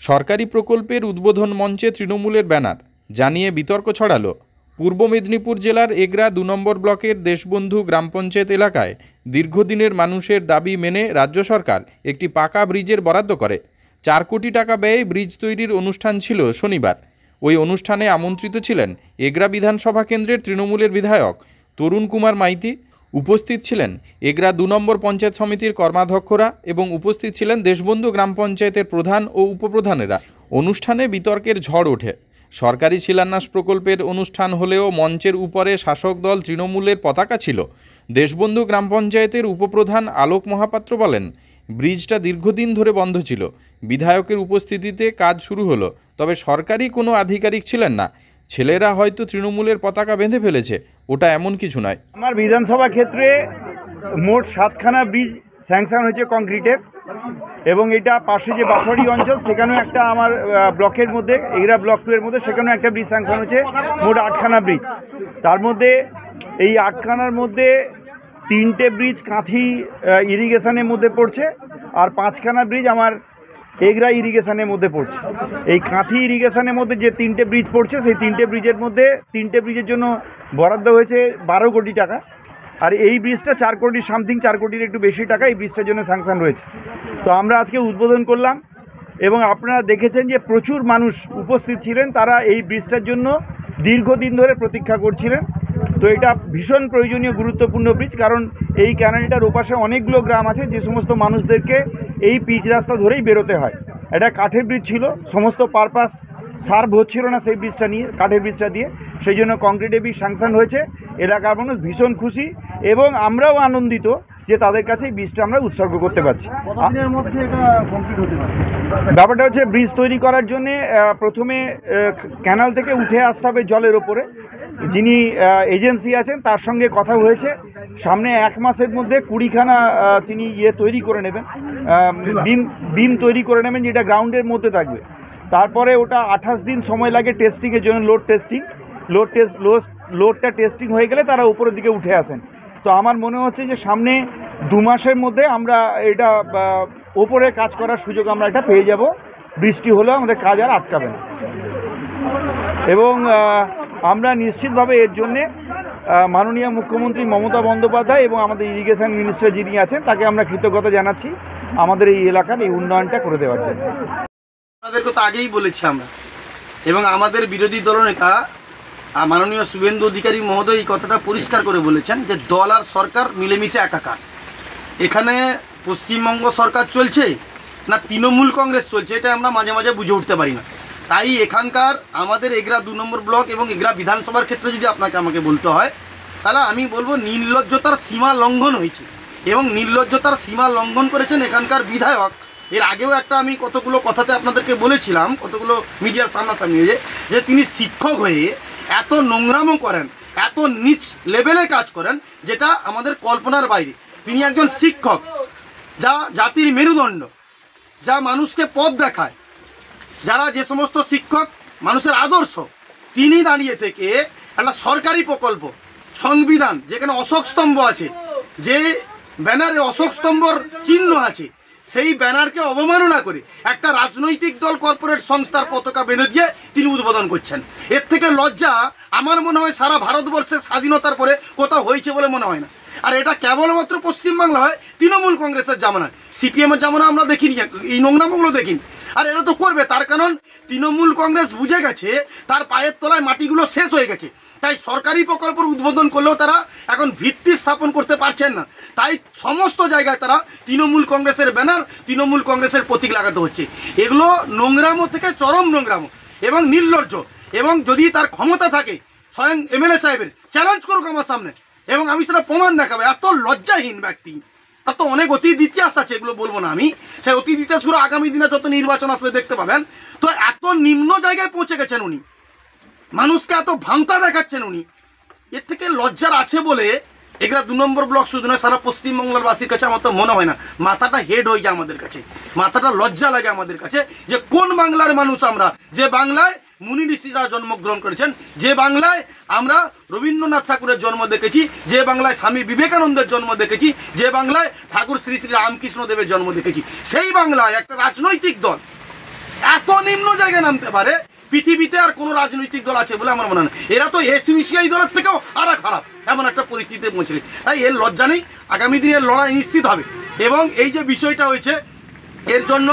সরকারি প্রকল্পের উদ্বোধন মঞ্চে তৃণমূলের ব্যানার জানিয়ে বিতর্ক ছড়ালো। পূর্ব মেদিনীপুর জেলার এগরা ২ নম্বর ব্লকের দেশবন্ধু গ্রাম পঞ্চায়েত এলাকায় দীর্ঘদিনের মানুষের দাবি মেনে রাজ্য সরকার একটি পাকা ব্রিজের বরাদ্দ করে। ৪ কোটি টাকা ব্যয়ে ব্রিজ তৈরির অনুষ্ঠান ছিল শনিবার। ওই অনুষ্ঠানে আমন্ত্রিত ছিলেন এগরা বিধানসভা কেন্দ্রের তৃণমূলের বিধায়ক তরুণ কুমার মাইতি। উপস্থিত ছিলেন এগরা ২ নম্বর পঞ্চায়েত সমিতির কর্মাধ্যক্ষরা এবং উপস্থিত ছিলেন দেশবন্ধু গ্রাম পঞ্চায়েতের প্রধান ও উপপ্রধানেরা। অনুষ্ঠানে বিতর্কের ঝড় ওঠে। সরকারি শিলান্যাস প্রকল্পের অনুষ্ঠান হলেও মঞ্চের উপরে শাসক দল তৃণমূলের পতাকা ছিল। দেশবন্ধু গ্রাম পঞ্চায়েতের উপপ্রধান আলোক মহাপাত্র বলেন, ব্রিজটা দীর্ঘদিন ধরে বন্ধ ছিল। বিধায়কের উপস্থিতিতে কাজ শুরু হলো, তবে সরকারি কোনো আধিকারিক ছিলেন না। ছেলেরা হয়তো তৃণমূলের পতাকা বেঁধে ফেলেছে, ওটা এমন কিছু নয়। আমার বিধানসভা ক্ষেত্রে মোট 7খানা ব্রিজ স্যাংশন হয়েছে কংক্রিটের, এবং এটা পাশে যে বাফারি অঞ্চল সেখানেও একটা আমার ব্লকের মধ্যে এগরা ব্লক 2 এর মধ্যে সেখানেও একটা ব্রিজ স্যাংশন হয়েছে। মোট 8খানা ব্রিজ। তার মধ্যে এই 8খানার মধ্যে 3টে ব্রিজ কাঁথি ইরিগেশনের মধ্যে পড়ছে, আর 5খানা ব্রিজ আমার এগরা ইরিগেশনের মধ্যে পড়ছে। এই কাঁথি ইরিগেশনের মধ্যে যে 3টে ব্রিজ পড়ছে, সেই 3টে ব্রিজের মধ্যে 3টে ব্রিজের জন্য বরাদ্দ হয়েছে 12 কোটি টাকা, আর এই ব্রিজটা 4 কোটি সামথিং, 4 কোটির একটু বেশি টাকা এই ব্রিজটার জন্য স্যাংশন রয়েছে। তো আমরা আজকে উদ্বোধন করলাম, এবং আপনারা দেখেছেন যে প্রচুর মানুষ উপস্থিত ছিলেন। তারা এই ব্রিজটার জন্য দীর্ঘদিন ধরে প্রতীক্ষা করছিলেন। তো এটা ভীষণ প্রয়োজনীয় গুরুত্বপূর্ণ ব্রিজ, কারণ এই ক্যানালটার ওপাশে অনেকগুলো গ্রাম আছে যে সমস্ত মানুষদেরকে এই পিচ রাস্তা ধরেই বেরোতে হয়। এটা কাঠের ব্রিজ ছিল, সমস্ত পারপাস সার্ভ হচ্ছিল না সেই ব্রিজটা নিয়ে, কাঠের ব্রিজটা দিয়ে, সেই জন্য কংক্রিটের ব্রিজ স্যাংশন হয়েছে। এলাকার মানুষ ভীষণ খুশি, এবং আমরাও আনন্দিত যে তাদের কাছে এই ব্রিজটা আমরা উৎসর্গ করতে পারছি। কতদিনের মধ্যে এটা কমপ্লিট হতে পারে? ব্যাপারটা হচ্ছে, ব্রিজ তৈরি করার জন্য প্রথমে ক্যানাল থেকে উঠে আসতে হবে জলের ওপরে। যিনি এজেন্সি আছেন তার সঙ্গে কথা হয়েছে, সামনে 1 মাসের মধ্যে 20খানা তিনি তৈরি করে নেবেন, বিম তৈরি করে নেবেন, যেটা গ্রাউন্ডের মধ্যে থাকবে। তারপরে ওটা 28 দিন সময় লাগে টেস্টিংয়ের জন্য, লোডটা টেস্টিং হয়ে গেলে তারা উপরের দিকে উঠে আসেন। তো আমার মনে হচ্ছে যে সামনে 2 মাসের মধ্যে আমরা এটা ওপরে কাজ করার সুযোগ আমরা এটা পেয়ে যাব। বৃষ্টি হলেও আমাদের কাজ আর আটকাবে না, এবং আমরা নিশ্চিতভাবে এর জন্যে মাননীয় মুখ্যমন্ত্রী মমতা বন্দ্যোপাধ্যায় এবং আমাদের ইরিগেশন মিনিস্টার যিনি আছেন তাকে আমরা কৃতজ্ঞতা জানাচ্ছি আমাদের এই এলাকার এই উন্নয়নটা করে দেওয়ার জন্য। আপনাদেরকে তো আগেই বলেছি আমরা, এবং আমাদের বিরোধী দলনেতা মাননীয় শুভেন্দু অধিকারী মহোদয় এই কথাটা পরিষ্কার করে বলেছেন যে দল আর সরকার মিলেমিশে একাকার। এখানে পশ্চিমবঙ্গ সরকার চলছে না তৃণমূল কংগ্রেস চলছে, এটা আমরা মাঝে মাঝে বুঝে উঠতে পারি না। তাই এখানকার আমাদের এগরা 2 নম্বর ব্লক এবং এগরা বিধানসভার ক্ষেত্রে যদি আমাকে বলতে হয়, তাহলে আমি বলবো নির্লজ্জতার সীমা লঙ্ঘন হয়েছে, এবং নির্লজ্জতার সীমা লঙ্ঘন করেছেন এখানকার বিধায়ক। এর আগেও একটা আমি কতগুলো কথাতে আপনাদেরকে বলেছিলাম, কতগুলো মিডিয়ার সামনাসামনি হয়ে, যে তিনি শিক্ষক হয়ে এত নোংরামো করেন, এত নিচ লেভেলে কাজ করেন, যেটা আমাদের কল্পনার বাইরে। তিনি একজন শিক্ষক, যা জাতির মেরুদণ্ড, যা মানুষকে পথ দেখায়, যারা যে সমস্ত শিক্ষক মানুষের আদর্শ, তিনি দাঁড়িয়ে থেকে একটা সরকারি প্রকল্প, সংবিধান যেখানে অশোক স্তম্ভ আছে, যে ব্যানারে অশোক স্তম্ভর চিহ্ন আছে, সেই ব্যানারকে অবমাননা করে একটা রাজনৈতিক দল কর্পোরেট সংস্থার পতাকা বেঁধে দিয়ে তিনি উদ্বোধন করছেন। এর থেকে লজ্জা আমার মনে হয় সারা ভারতবর্ষের স্বাধীনতার পরে কোথাও হয়েছে বলে মনে হয় না। আর এটা কেবলমাত্র পশ্চিমবাংলা হয়, তৃণমূল কংগ্রেসের জামানায়, সিপিএমের জামানা আমরা দেখিনি, এই নোংরামোগুলো দেখিনি। আর এরা তো করবে, তার কারণ তৃণমূল কংগ্রেস বুঝে গেছে তার পায়ের তলায় মাটিগুলো শেষ হয়ে গেছে। তাই সরকারি প্রকল্পের উদ্বোধন করলেও তারা এখন ভিত্তি স্থাপন করতে পারছেন না। তাই সমস্ত জায়গায় তারা তৃণমূল কংগ্রেসের ব্যানার, তৃণমূল কংগ্রেসের প্রতীক লাগাতে হচ্ছে। এগুলো নোংরামো থেকে চরম নোংরামো এবং নির্লজ্জ। এবং যদি তার ক্ষমতা থাকে, স্বয়ং এমএলএ সাহেবের চ্যালেঞ্জ করুক আমার সামনে, এবং আমি সেটা প্রমাণ দেখাবো। এত লজ্জাহীন ব্যক্তি, তার তো অনেক অতীত ইতিহাস আছে, এগুলো বলবো না আমি। সেই অতীত ইতিহাসগুলো আগামী দিনে যত নির্বাচন আসবে দেখতে পাবেন। তো এত নিম্ন জায়গায় পৌঁছে গেছেন উনি, মানুষকে এত ভাঙতা দেখাচ্ছেন উনি। এর থেকে লজ্জার আছে বলে এগুলা 2 নম্বর ব্লক শুধু নয়, সারা পশ্চিমবাংলার বাসীর কাছে আমার তো মনে হয় না, মাথাটা হেড হয়ে যায় আমাদের কাছে, মাথাটা লজ্জা লাগে আমাদের কাছে, যে কোন বাংলার মানুষ আমরা, যে বাংলায় মুনি ঋষিরা জন্মগ্রহণ করেছেন, যে বাংলায় আমরা রবীন্দ্রনাথ ঠাকুরের জন্ম দেখেছি, যে বাংলায় স্বামী বিবেকানন্দের জন্ম দেখেছি, যে বাংলায় ঠাকুর শ্রী শ্রী রামকৃষ্ণ দেবের জন্ম দেখেছি, সেই বাংলায় একটা রাজনৈতিক দল এত নিম্ন জায়গায় নামতে পারে, পৃথিবীতে আর কোনো রাজনৈতিক দল আছে বলে আমার মনে হয় না। এরা তো এসইউসিআই দলের থেকেও আরো খারাপ, এমন একটা পরিস্থিতিতে পৌঁছে। তাই এর লজ্জা নেই, আগামী দিনের লড়াই নিশ্চিত হবে। এবং এই যে বিষয়টা হয়েছে, এর জন্য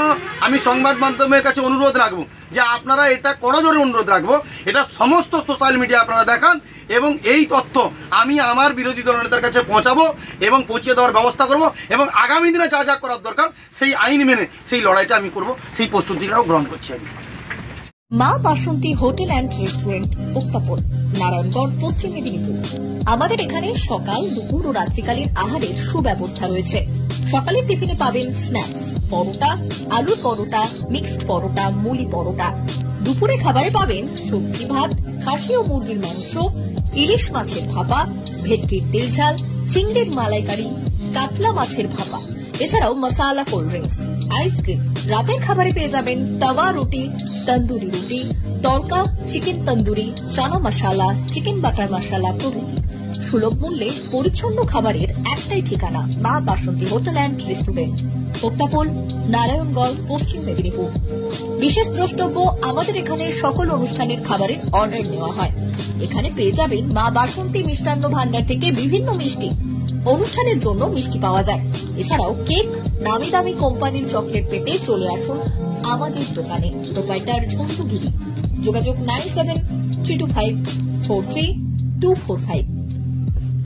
আমি সংবাদ মাধ্যমের কাছে অনুরোধ রাখবো যে আপনারা এটা করজোরে অনুরোধ রাখবো, এটা সমস্ত সোশ্যাল মিডিয়া আপনারা দেখান এবং এই তথ্য আমি আমার বিরোধী দলনেতার কাছে পৌঁছাবো এবং পৌঁছে দেওয়ার ব্যবস্থা করব এবং আগামী দিনে যা যা করার দরকার সেই আইন মেনে সেই লড়াইটা আমি করব, সেই প্রস্তুতিটাও গ্রহণ করছি আমি। মা বাসন্তী হোটেল অ্যান্ড রেস্টুরেন্ট, উত্তাপন, নারায়ণগঞ্জ, পশ্চিম মেদিনীপুর। আমাদের এখানে সকাল, দুপুর ও রাত্রিকালীন আহারের সুব্যবস্থা রয়েছে। সকালের টিফিনে পাবেন স্ন্যাক্স, পরোটা, আলুর পরোটা, মিক্সড পরোটা, মুলি পরোটা। দুপুরে খাবারে পাবেন সবজি ভাত, খাসি ও মুরগির মাংস, ইলিশ মাছের ভাপা, ভেটকির তেল ঝাল, চিংড়ির মালাইকারি, কাতলা মাছের ভাপা, এছাড়াও মশালা কোল্ড ড্রিঙ্কস, আইসক্রিম। রাতের খাবারে পেয়ে যাবেন তাওয়া রুটি, তন্দুরি রুটি, তড়কা, চিকেন তন্দুরি, চানা মশালা, চিকেন বাটার মশালা প্রভৃতি। সুলভ মূল্যে পরিচ্ছন্ন খাবারের একটাই ঠিকানা, মা বাসন্তী হোটেল অ্যান্ড রেস্টুরেন্ট, উত্তাপন, নারায়ণগঞ্জ, পশ্চিম মেদিনীপুর। বিশেষ দ্রষ্টব্য, আমাদের এখানে সকল অনুষ্ঠানের খাবারের অর্ডার নেওয়া হয়। এখানে পেয়ে যাবেন মা বাসন্তী মিষ্টান্ন ভান্ডার থেকে বিভিন্ন মিষ্টি। অনুষ্ঠানের জন্য মিষ্টি পাওয়া যায়। এছাড়াও কেক, নামি দামি কোম্পানির চকলেট পেতে চলে আসুন আমাদের দোকানে। প্রোপাইটার ঝন্টু গিরি। যোগাযোগ 9732543245।